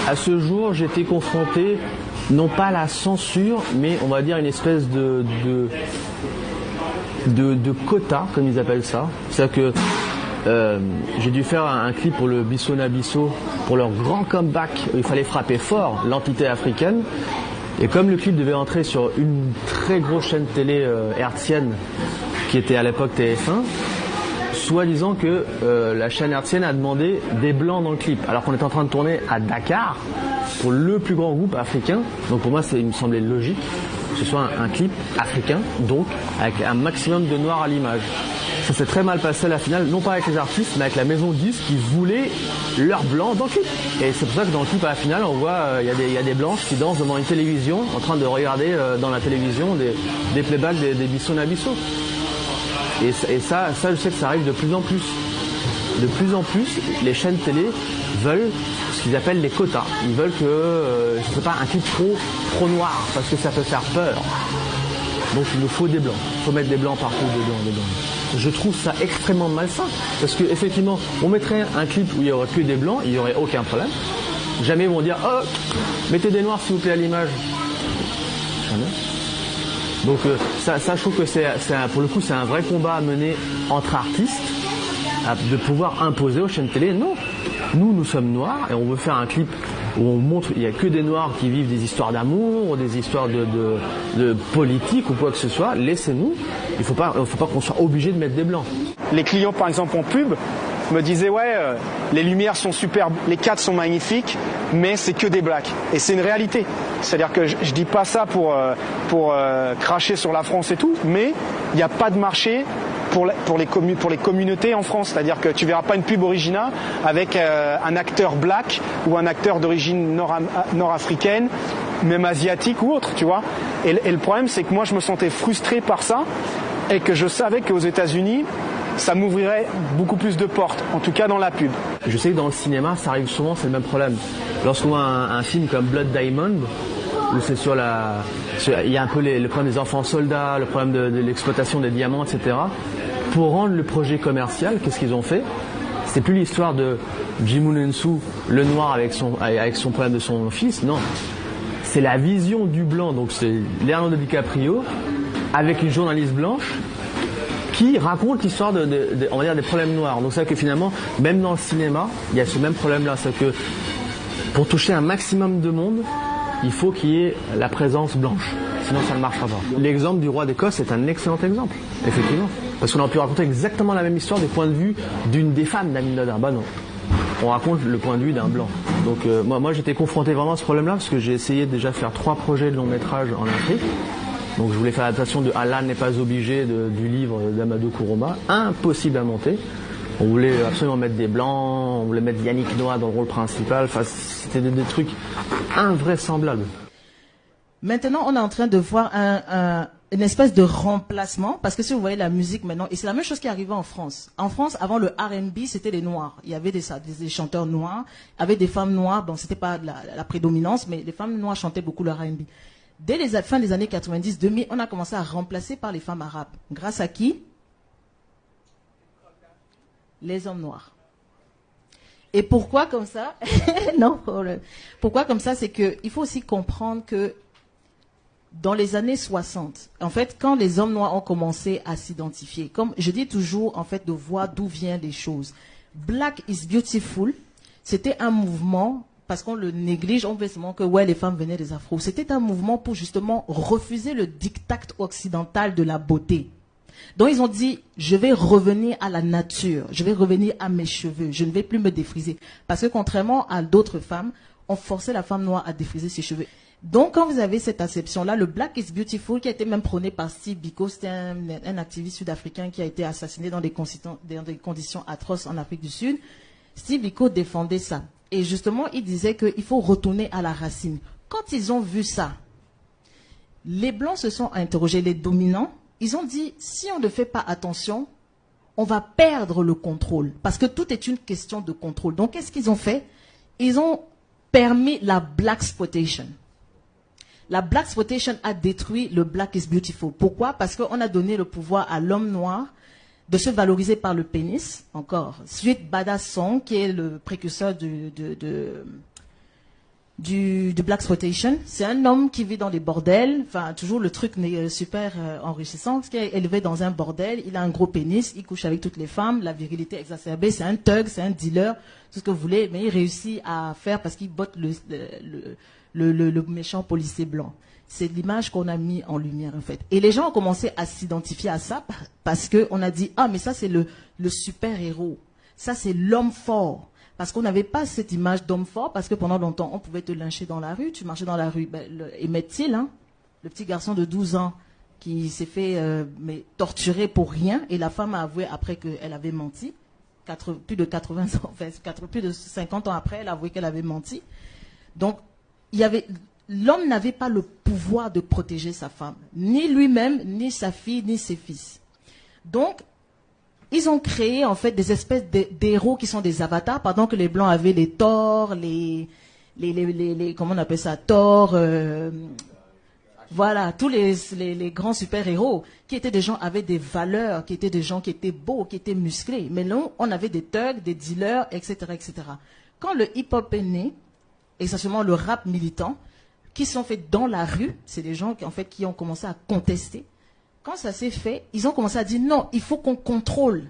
À ce jour, j'ai été confronté, non pas à la censure, mais on va dire une espèce de quota, comme ils appellent ça. C'est-à-dire que j'ai dû faire un clip pour le Bisso na Bisso, pour leur grand comeback, où il fallait frapper fort l'entité africaine. Et comme le clip devait entrer sur une très grosse chaîne télé hertzienne, qui était à l'époque TF1, soi-disant que la chaîne hertzienne a demandé des blancs dans le clip, alors qu'on était en train de tourner à Dakar pour le plus grand groupe africain. Donc pour moi, il me semblait logique que ce soit un clip africain, donc avec un maximum de noirs à l'image. Ça s'est très mal passé à la finale, non pas avec les artistes, mais avec la maison de disques qui voulait leurs blancs dans le clip. Et c'est pour ça que dans le clip à la finale, on voit il y a des blanches qui dansent devant une télévision, en train de regarder dans la télévision des playbacks des Bisso na Bisso. Et ça, je sais que ça arrive de plus en plus. De plus en plus, les chaînes télé veulent ce qu'ils appellent les quotas. Ils veulent que ce n'est pas un clip trop noir, parce que ça peut faire peur. Donc il nous faut des blancs. Il faut mettre des blancs partout, des blancs. Je trouve ça extrêmement malsain. Parce qu'effectivement, on mettrait un clip où il n'y aurait que des blancs, il n'y aurait aucun problème. Jamais ils vont dire « Oh, mettez des noirs s'il vous plaît à l'image ». Jamais. Donc ça, je trouve que pour le coup, c'est un vrai combat à mener entre artistes, de pouvoir imposer aux chaînes télé. Non, nous sommes noirs et on veut faire un clip où on montre il n'y a que des noirs qui vivent des histoires d'amour, des histoires de politique ou quoi que ce soit. Laissez-nous. Il faut pas qu'on soit obligé de mettre des blancs. Les clients, par exemple, en pub, me disaient les lumières sont superbes, les cadres sont magnifiques, mais c'est que des blacks. Et c'est une réalité. C'est-à-dire que je dis pas ça pour cracher sur la France et tout, mais il n'y a pas de marché pour les communautés en France. C'est-à-dire que tu verras pas une pub Origina avec un acteur black ou un acteur d'origine nord-africaine, même asiatique ou autre, tu vois. Et le problème, c'est que moi, je me sentais frustré par ça et que je savais qu'aux États-Unis, ça m'ouvrirait beaucoup plus de portes, en tout cas dans la pub. Je sais que dans le cinéma, ça arrive souvent, c'est le même problème. Lorsqu'on voit un film comme Blood Diamond, où c'est il y a un peu le problème des enfants soldats, le problème de l'exploitation des diamants, etc. Pour rendre le projet commercial, qu'est-ce qu'ils ont fait? C'est plus l'histoire de Jim Nsu, le noir avec son problème de son fils, non. C'est la vision du blanc, donc c'est Leonardo DiCaprio avec une journaliste blanche qui raconte l'histoire on va dire des problèmes noirs. Donc c'est vrai que finalement, même dans le cinéma, il y a ce même problème-là, c'est que pour toucher un maximum de monde, il faut qu'il y ait la présence blanche, sinon ça ne marchera pas. L'exemple du roi d'Écosse est un excellent exemple, effectivement, parce qu'on a pu raconter exactement la même histoire du point de vue d'une des femmes d'Amin Dada. Bah non, on raconte le point de vue d'un blanc. Donc moi j'étais confronté vraiment à ce problème-là, parce que j'ai essayé déjà de faire 3 projets de long métrage en Afrique. Donc je voulais faire l'adaptation de Allah n'est pas obligé du livre d'Amadou Kourouma, impossible à monter. On voulait absolument mettre des blancs, on voulait mettre Yannick Noah dans le rôle principal, enfin c'était des trucs invraisemblables. Maintenant on est en train de voir une espèce de remplacement, parce que si vous voyez la musique maintenant, et c'est la même chose qui arrivait en France. En France, avant le R&B, c'était les noirs. Il y avait des chanteurs noirs, il y avait des femmes noires, bon c'était pas la prédominance, mais les femmes noires chantaient beaucoup le R&B. Dès les fins des années 90-2000, on a commencé à remplacer par les femmes arabes. Grâce à qui? Les hommes noirs. Et pourquoi comme ça? Non, pourquoi comme ça? C'est qu'il faut aussi comprendre que dans les années 60, en fait, quand les hommes noirs ont commencé à s'identifier, comme je dis toujours, en fait, de voir d'où viennent les choses. Black is Beautiful, c'était un mouvement, parce qu'on le néglige, on veut seulement que les femmes venaient des afros. C'était un mouvement pour justement refuser le diktat occidental de la beauté. Donc ils ont dit, je vais revenir à la nature, je vais revenir à mes cheveux, je ne vais plus me défriser. Parce que contrairement à d'autres femmes, on forçait la femme noire à défriser ses cheveux. Donc quand vous avez cette acception-là, le Black is Beautiful, qui a été même prôné par Steve Biko, c'était un activiste sud-africain qui a été assassiné dans des conditions atroces en Afrique du Sud. Steve Biko défendait ça. Et justement, il disait qu'il faut retourner à la racine. Quand ils ont vu ça, les Blancs se sont interrogés, les dominants, ils ont dit, si on ne fait pas attention, on va perdre le contrôle. Parce que tout est une question de contrôle. Donc, qu'est-ce qu'ils ont fait? Ils ont permis la Blaxploitation. La Blaxploitation a détruit le Black is Beautiful. Pourquoi? Parce qu'on a donné le pouvoir à l'homme noir de se valoriser par le pénis, encore. Suite Badass Song, qui est le précurseur du blaxploitation. C'est un homme qui vit dans des bordels, enfin toujours le truc super enrichissant, qui est élevé dans un bordel, il a un gros pénis, il couche avec toutes les femmes, la virilité exacerbée, c'est un thug, c'est un dealer, tout ce que vous voulez, mais il réussit à faire parce qu'il botte le méchant policier blanc. C'est l'image qu'on a mis en lumière en fait. Et les gens ont commencé à s'identifier à ça parce qu'on a dit, ah mais ça c'est le super-héros, ça c'est l'homme fort. Parce qu'on n'avait pas cette image d'homme fort, parce que pendant longtemps, on pouvait te lyncher dans la rue. Tu marchais dans la rue. Emmett Till, hein, le petit garçon de 12 ans qui s'est fait torturer pour rien, et la femme a avoué après qu'elle avait menti. Plus de 80 ans, enfin, plus de 50 ans après, elle a avoué qu'elle avait menti. Donc, l'homme n'avait pas le pouvoir de protéger sa femme, ni lui-même, ni sa fille, ni ses fils. Donc, ils ont créé en fait des espèces d'héros qui sont des avatars, pendant que les blancs avaient les Thor, les comment on appelle ça, Thor, voilà, tous les grands super-héros qui étaient des gens avec des valeurs, qui étaient des gens qui étaient beaux, qui étaient musclés. Mais là, on avait des thugs, des dealers, etc., etc. Quand le hip-hop est né, essentiellement le rap militant, qui sont faits dans la rue, c'est des gens qui ont commencé à contester. Quand ça s'est fait, ils ont commencé à dire non, il faut qu'on contrôle.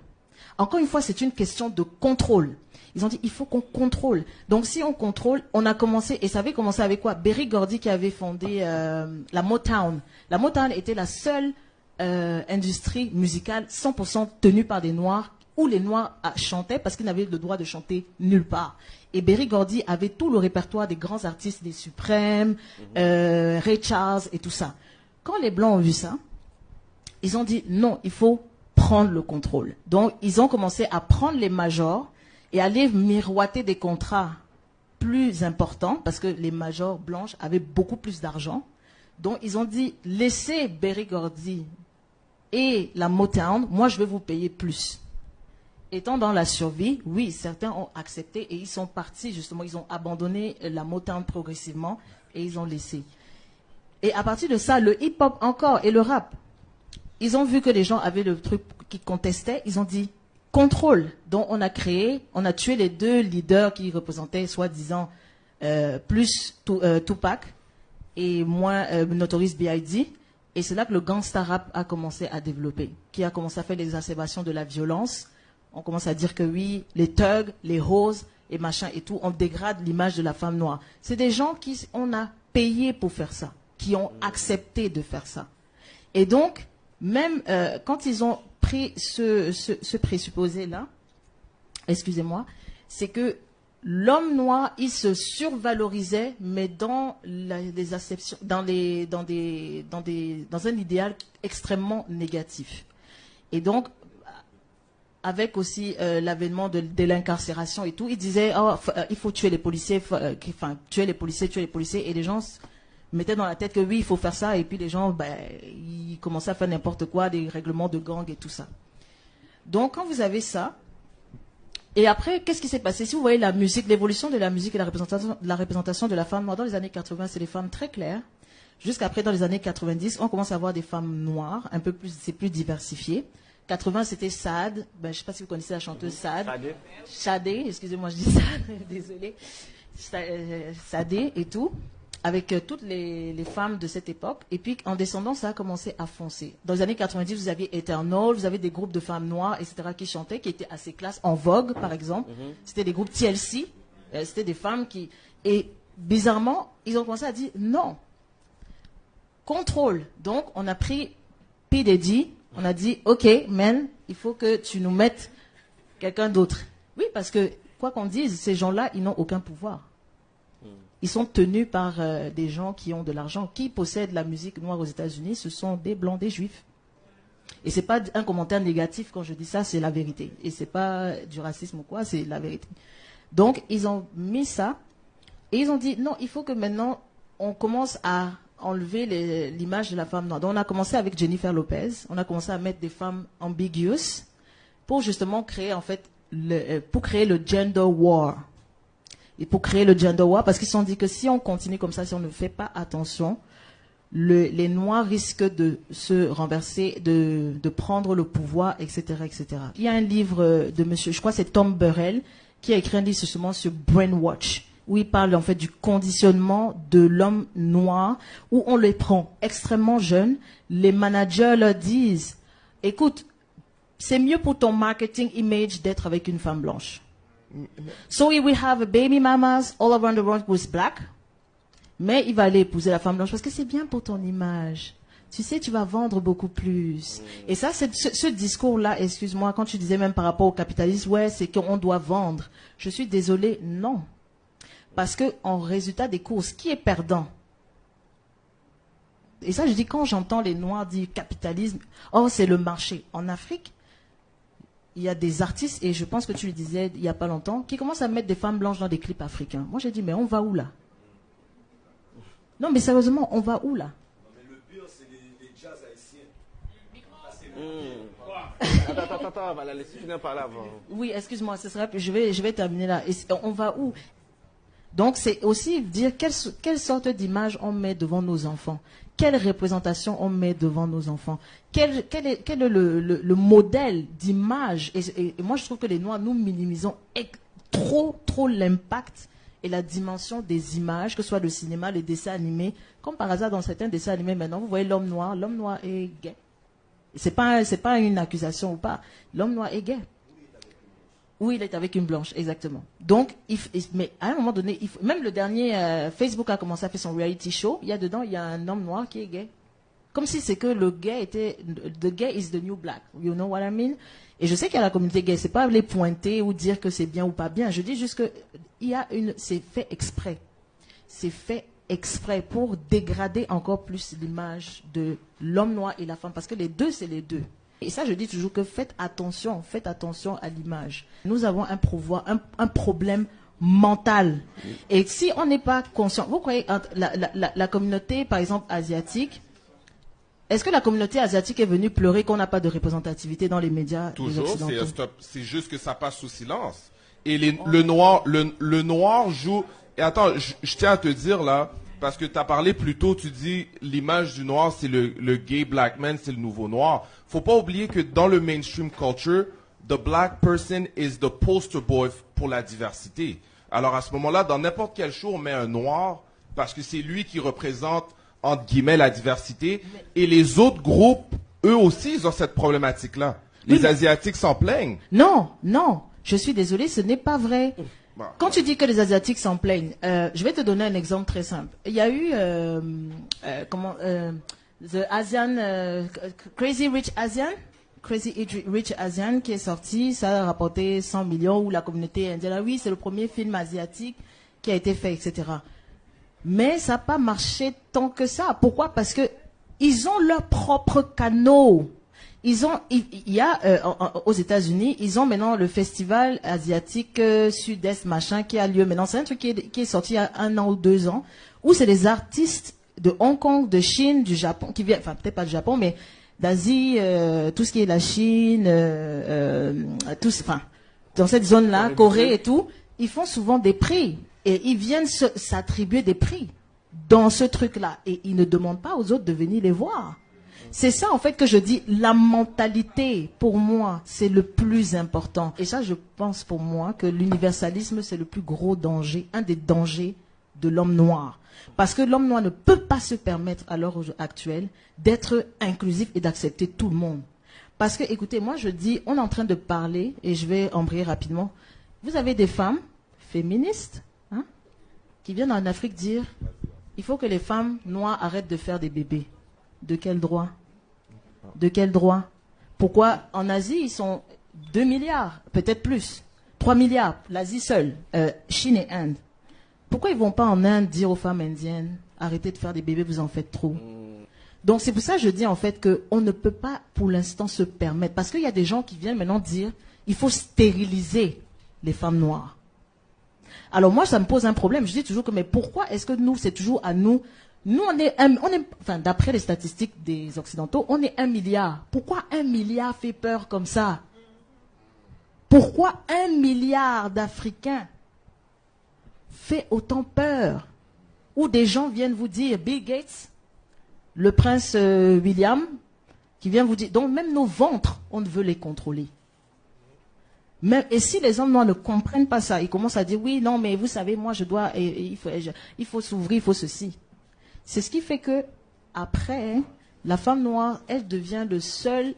Encore une fois, c'est une question de contrôle. Ils ont dit il faut qu'on contrôle. Donc si on contrôle, on a commencé, et ça avait commencé avec quoi? Berry Gordy qui avait fondé la Motown. La Motown était la seule industrie musicale 100% tenue par des Noirs, où les Noirs chantaient parce qu'ils n'avaient le droit de chanter nulle part. Et Berry Gordy avait tout le répertoire des grands artistes, des Supremes, Ray Charles et tout ça. Quand les Blancs ont vu ça, ils ont dit non, il faut prendre le contrôle. Donc, ils ont commencé à prendre les majors et aller miroiter des contrats plus importants parce que les majors blanches avaient beaucoup plus d'argent. Donc, ils ont dit laissez Berry Gordy et la Motown, moi je vais vous payer plus. Étant dans la survie, oui, certains ont accepté et ils sont partis justement, ils ont abandonné la Motown progressivement et ils ont laissé. Et à partir de ça, le hip-hop encore et le rap, ils ont vu que les gens avaient le truc qui contestait, ils ont dit contrôle. Donc on a tué les deux leaders qui représentaient soi-disant plus Tupac et moins Notorious B.I.G. Et c'est là que le gangsta rap a commencé à développer, qui a commencé à faire l'exacerbation de la violence. On commence à dire que oui, les thugs, les hoes et machin et tout, on dégrade l'image de la femme noire. C'est des gens qui on a payé pour faire ça, qui ont accepté de faire ça. Et donc, même quand ils ont pris ce présupposé-là, excusez-moi, c'est que l'homme noir, il se survalorisait, mais dans les acceptions, dans un idéal extrêmement négatif. Et donc, avec aussi l'avènement de l'incarcération et tout, il disait il faut tuer les policiers, tuer les policiers, et les gens mettaient dans la tête que oui, il faut faire ça, et puis les gens, ils commençaient à faire n'importe quoi, des règlements de gang et tout ça. Donc, quand vous avez ça, et après, qu'est-ce qui s'est passé? Si vous voyez la musique, l'évolution de la musique et la représentation de la femme noire dans les années 80, c'est des femmes très claires. Jusqu'après, dans les années 90, on commence à voir des femmes noires, un peu plus, c'est plus diversifié. 80, c'était Sad. Je ne sais pas si vous connaissez la chanteuse Sad. Sadé, excusez-moi, je dis Sad, désolée. Sadé et tout, avec toutes les femmes de cette époque. Et puis, en descendant, ça a commencé à foncer. Dans les années 90, vous aviez Eternal, vous avez des groupes de femmes noires, etc., qui chantaient, qui étaient assez classes. En Vogue, par exemple. C'était des groupes TLC. C'était des femmes qui... Et bizarrement, ils ont commencé à dire non. Contrôle. Donc, on a pris P. Diddy. On a dit, OK, man, il faut que tu nous mettes quelqu'un d'autre. Oui, parce que, quoi qu'on dise, ces gens-là, ils n'ont aucun pouvoir. Ils sont tenus par des gens qui ont de l'argent. Qui possède la musique noire aux États-Unis? Ce sont des blancs, des juifs. Et c'est pas un commentaire négatif quand je dis ça, c'est la vérité. Et c'est pas du racisme ou quoi, c'est la vérité. Donc, ils ont mis ça et ils ont dit, non, il faut que maintenant, on commence à enlever l'image de la femme noire. Donc, on a commencé avec Jennifer Lopez. On a commencé à mettre des femmes ambiguous pour justement créer, en fait, pour créer le gender war. Et pour créer le gender war, parce qu'ils se sont dit que si on continue comme ça, si on ne fait pas attention, les Noirs risquent de se renverser, de prendre le pouvoir, etc., etc. Il y a un livre de monsieur, je crois que c'est Tom Burrell, qui a écrit un livre justement sur Brainwash, où il parle en fait du conditionnement de l'homme noir, où on les prend extrêmement jeunes. Les managers leur disent, écoute, c'est mieux pour ton marketing image d'être avec une femme blanche. So we will have baby mamas all around the world who's black, mais il va aller épouser la femme blanche parce que c'est bien pour ton image. Tu sais, tu vas vendre beaucoup plus. Et ça, c'est ce discours-là, excuse-moi, quand tu disais même par rapport au capitalisme, ouais, c'est qu'on doit vendre. Je suis désolée, non. Parce que, en résultat des courses, qui est perdant? Et ça, je dis, quand j'entends les Noirs dire capitalisme, oh, c'est le marché. En Afrique, il y a des artistes, et je pense que tu le disais il n'y a pas longtemps, qui commencent à mettre des femmes blanches dans des clips africains. Moi, j'ai dit, mais on va où là? Non, mais sérieusement, on va où là? Attends, on va la laisser finir par là avant. Oui, excuse-moi, je vais terminer là. Et on va où? Donc, c'est aussi dire quelle sorte d'image on met devant nos enfants. Quelle représentation on met devant nos enfants. Quel est le modèle d'image. Et moi, je trouve que les Noirs, nous minimisons trop l'impact et la dimension des images, que ce soit le cinéma, les dessins animés. Comme par hasard, dans certains dessins animés, maintenant, vous voyez l'homme noir est gay. C'est pas une accusation ou pas. L'homme noir est gay. Oui, il est avec une blanche, exactement. Donc, mais à un moment donné, même le dernier, Facebook a commencé à faire son reality show. Il y a un homme noir qui est gay. Comme si c'est que le gay était, the gay is the new black. You know what I mean? Et je sais qu'il y a la communauté gay. C'est pas les pointer ou dire que c'est bien ou pas bien. Je dis juste que c'est fait exprès. C'est fait exprès pour dégrader encore plus l'image de l'homme noir et la femme, parce que les deux, c'est les deux. Et ça, je dis toujours que faites attention à l'image. Nous avons un problème mental. Et si on n'est pas conscient, vous croyez, la communauté, par exemple, asiatique, est-ce que la communauté asiatique est venue pleurer qu'on n'a pas de représentativité dans les médias? Toujours, c'est juste que ça passe sous silence. Et le noir joue... Et attends, je tiens à te dire là, parce que tu as parlé plus tôt, tu dis l'image du noir, c'est le gay black man, c'est le nouveau noir. Faut pas oublier que dans le mainstream culture, the black person is the poster boy pour la diversité. Alors à ce moment-là, dans n'importe quel show, on met un noir parce que c'est lui qui représente, entre guillemets, la diversité. Et les autres groupes, eux aussi, ils ont cette problématique-là. Les Asiatiques s'en plaignent. Non, je suis désolée, ce n'est pas vrai. Quand tu dis que les Asiatiques s'en plaignent, je vais te donner un exemple très simple. Il y a eu, The Asian, Crazy Rich Asian qui est sorti, ça a rapporté 100 millions, où la communauté indienne, oui, c'est le premier film asiatique qui a été fait, etc. Mais ça n'a pas marché tant que ça. Pourquoi? Parce que ils ont leurs propres canaux. Il y a aux États-Unis, ils ont maintenant le festival asiatique Sud-Est machin qui a lieu maintenant. C'est un truc qui est sorti il y a 1 an ou 2 ans, où c'est des artistes de Hong Kong, de Chine, du Japon, qui viennent, enfin peut-être pas du Japon, mais d'Asie, tout ce qui est la Chine, dans cette zone-là, Corée et tout, ils font souvent des prix et ils viennent s'attribuer des prix dans ce truc-là et ils ne demandent pas aux autres de venir les voir. C'est ça, en fait, que je dis, la mentalité, pour moi, c'est le plus important. Et ça, je pense, pour moi, que l'universalisme, c'est le plus gros danger, un des dangers de l'homme noir. Parce que l'homme noir ne peut pas se permettre, à l'heure actuelle, d'être inclusif et d'accepter tout le monde. Parce que, écoutez, moi, je dis, on est en train de parler, et je vais embrayer rapidement, vous avez des femmes féministes, qui viennent en Afrique dire, il faut que les femmes noires arrêtent de faire des bébés. De quel droit? De quel droit? Pourquoi en Asie, ils sont 2 milliards, peut-être plus, 3 milliards, l'Asie seule, Chine et Inde. Pourquoi ils ne vont pas en Inde dire aux femmes indiennes, arrêtez de faire des bébés, vous en faites trop? Donc c'est pour ça que je dis en fait qu'on ne peut pas pour l'instant se permettre, parce qu'il y a des gens qui viennent maintenant dire, il faut stériliser les femmes noires. Alors moi, ça me pose un problème. Je dis toujours que, mais pourquoi est-ce que nous, c'est toujours à nous? Nous, enfin, d'après les statistiques des Occidentaux, on est 1 milliard. Pourquoi 1 milliard fait peur comme ça? Pourquoi 1 milliard d'Africains fait autant peur? Où des gens viennent vous dire, Bill Gates, le prince William, qui vient vous dire, donc même nos ventres, on veut les contrôler. Même, et si les hommes noirs ne comprennent pas ça, ils commencent à dire oui, non, mais vous savez, moi je dois, il faut s'ouvrir, il faut ceci. C'est ce qui fait que après, la femme noire, elle devient le seul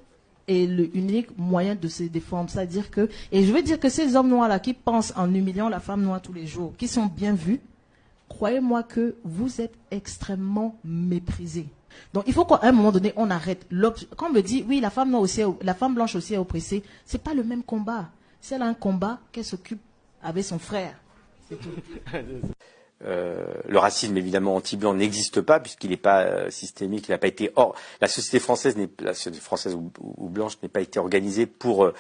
et le unique moyen de se défendre. C'est-à-dire que, et je veux dire que ces hommes noirs là qui pensent en humiliant la femme noire tous les jours, qui sont bien vus, croyez-moi que vous êtes extrêmement méprisés. Donc il faut qu'à un moment donné on arrête. Quand on me dit oui, la femme noire aussi, la femme blanche aussi est oppressée, c'est pas le même combat. Si elle a un combat, qu'elle s'occupe avec son frère. C'est tout. Le racisme évidemment anti-blanc n'existe pas puisqu'il n'est pas systémique, il n'a pas été la société française ou blanche n'est pas été organisée pour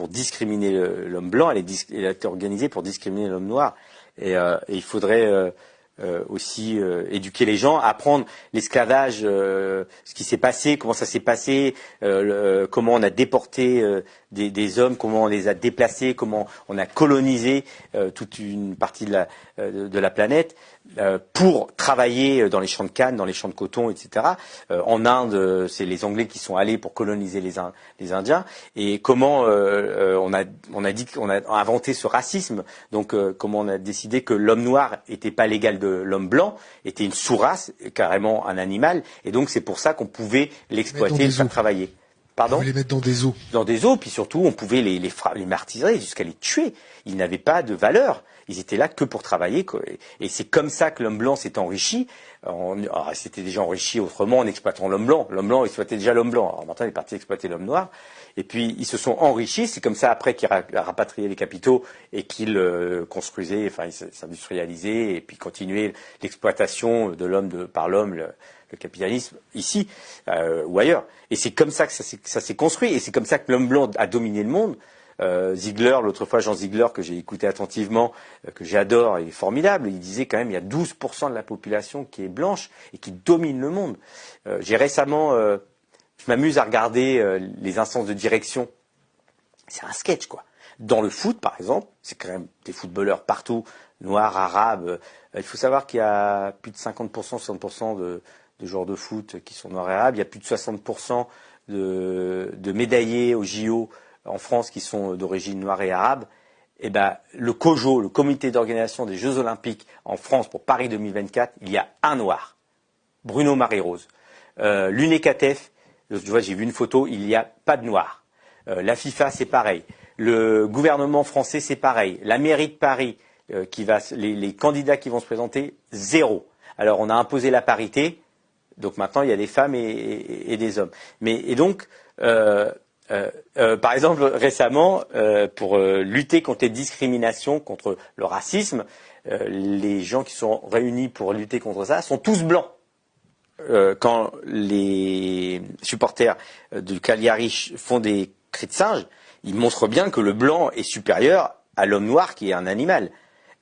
discriminer l'homme blanc, elle a été organisée pour discriminer l'homme noir et il faudrait aussi éduquer les gens, apprendre l'esclavage, ce qui s'est passé, comment ça s'est passé, comment on a déporté des hommes, comment on les a déplacés, comment on a colonisé toute une partie de la planète pour travailler dans les champs de canne, dans les champs de coton, etc. En Inde, c'est les Anglais qui sont allés pour coloniser les Indiens. Et comment on a inventé ce racisme. Donc comment on a décidé que l'homme noir était pas l'égal de l'homme blanc, était une sous-race, carrément un animal. Et donc c'est pour ça qu'on pouvait l'exploiter, le faire travailler. Pardon ? On pouvait les mettre dans des eaux. Dans des eaux, puis surtout, on pouvait les martyrer jusqu'à les tuer. Ils n'avaient pas de valeur. Ils étaient là que pour travailler. Et c'est comme ça que l'homme blanc s'est enrichi. C'était déjà enrichi autrement en exploitant l'homme blanc. L'homme blanc exploitait déjà l'homme blanc. Alors maintenant, il est parti exploiter l'homme noir. Et puis, ils se sont enrichis. C'est comme ça, après, qu'il a rapatrié les capitaux et qu'il construisait, enfin, il s'industrialisait et puis continuait l'exploitation de l'homme par l'homme, le capitalisme, ici ou ailleurs. Et c'est comme ça que ça s'est construit. Et c'est comme ça que l'homme blanc a dominé le monde. Ziegler, l'autre fois, Jean Ziegler, que j'ai écouté attentivement, que j'adore, il est formidable. Il disait quand même il y a 12% de la population qui est blanche et qui domine le monde. J'ai récemment, je m'amuse à regarder les instances de direction. C'est un sketch, quoi. Dans le foot, par exemple, c'est quand même des footballeurs partout, noirs, arabes. Il faut savoir qu'il y a plus de 50%, 60% de joueurs de foot qui sont noirs et arabes. Il y a plus de 60% de médaillés au JO en France qui sont d'origine noire et arabe. Et ben, le COJO, le comité d'organisation des Jeux Olympiques en France pour Paris 2024, il y a un noir, Bruno Marie-Rose. L'UNECATEF, je vois, j'ai vu une photo, il n'y a pas de noir. La FIFA, c'est pareil. Le gouvernement français, c'est pareil. La mairie de Paris, les candidats qui vont se présenter, 0. Alors, on a imposé la parité, donc maintenant, il y a des femmes et des hommes. Par exemple, récemment, pour lutter contre les discriminations, contre le racisme, les gens qui sont réunis pour lutter contre ça sont tous blancs. Quand les supporters du Cagliari font des cris de singe, ils montrent bien que le blanc est supérieur à l'homme noir qui est un animal.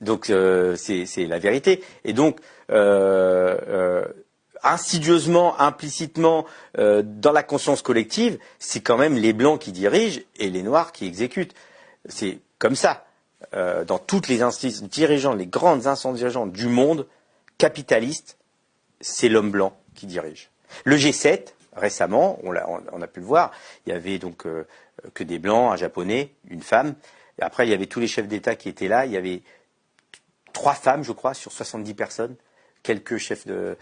Donc c'est la vérité. Et donc insidieusement, implicitement, dans la conscience collective, c'est quand même les blancs qui dirigent et les noirs qui exécutent. C'est comme ça. Dans toutes les instances dirigeantes, les grandes instances dirigeantes du monde capitaliste, c'est l'homme blanc qui dirige. Le G7, récemment, on a pu le voir, il y avait donc que des blancs, un japonais, une femme. Et après, il y avait tous les chefs d'État qui étaient là. Il y avait 3 femmes, je crois, sur 70 personnes. Quelques chefs de...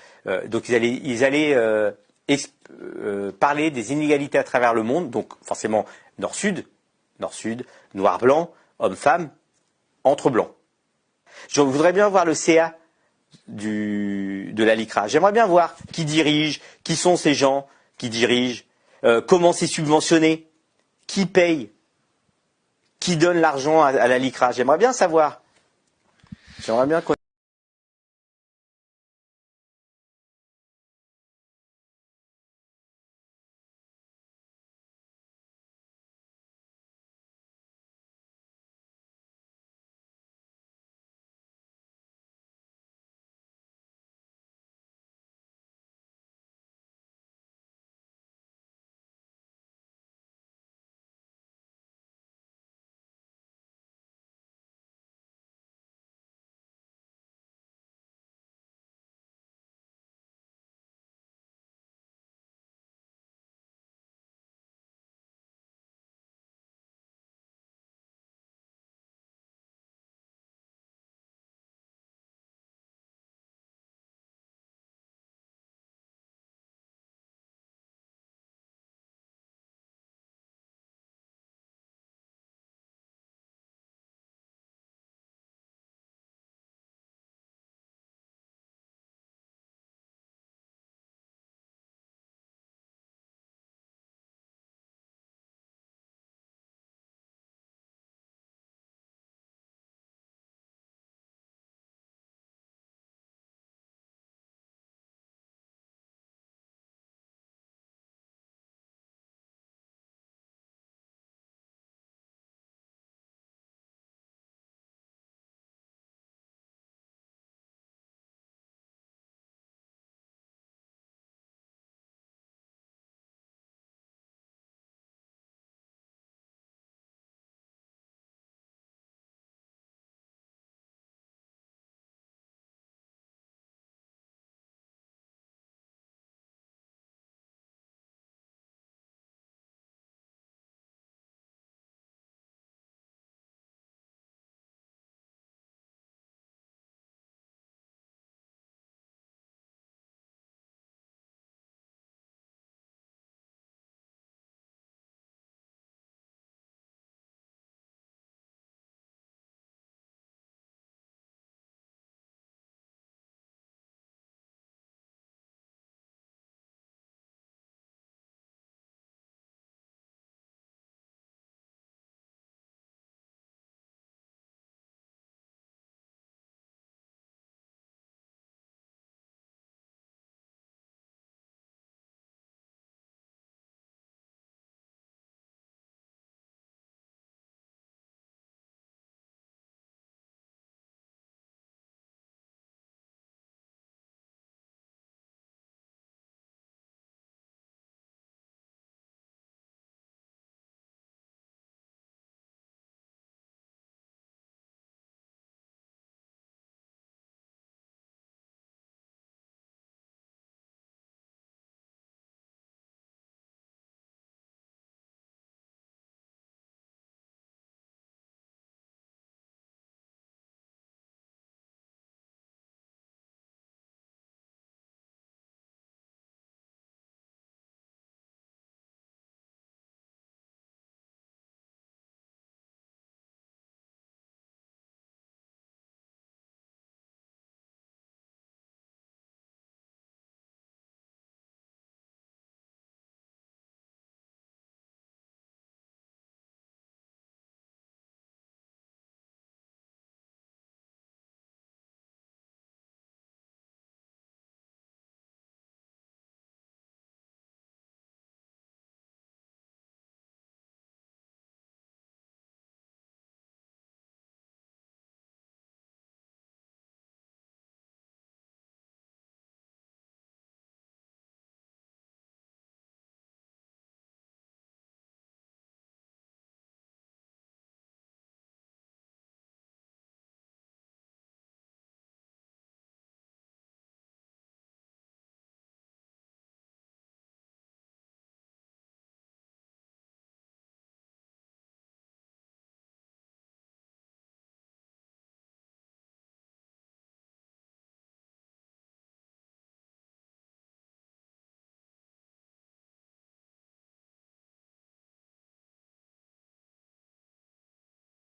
donc ils allaient parler des inégalités à travers le monde, donc forcément nord-sud, noir-blanc, homme-femme, entre blancs. Je voudrais bien voir le CA de la LICRA. J'aimerais bien voir qui dirige, qui sont ces gens qui dirigent, comment c'est subventionné, qui paye, qui donne l'argent à la LICRA. J'aimerais bien savoir. J'aimerais bien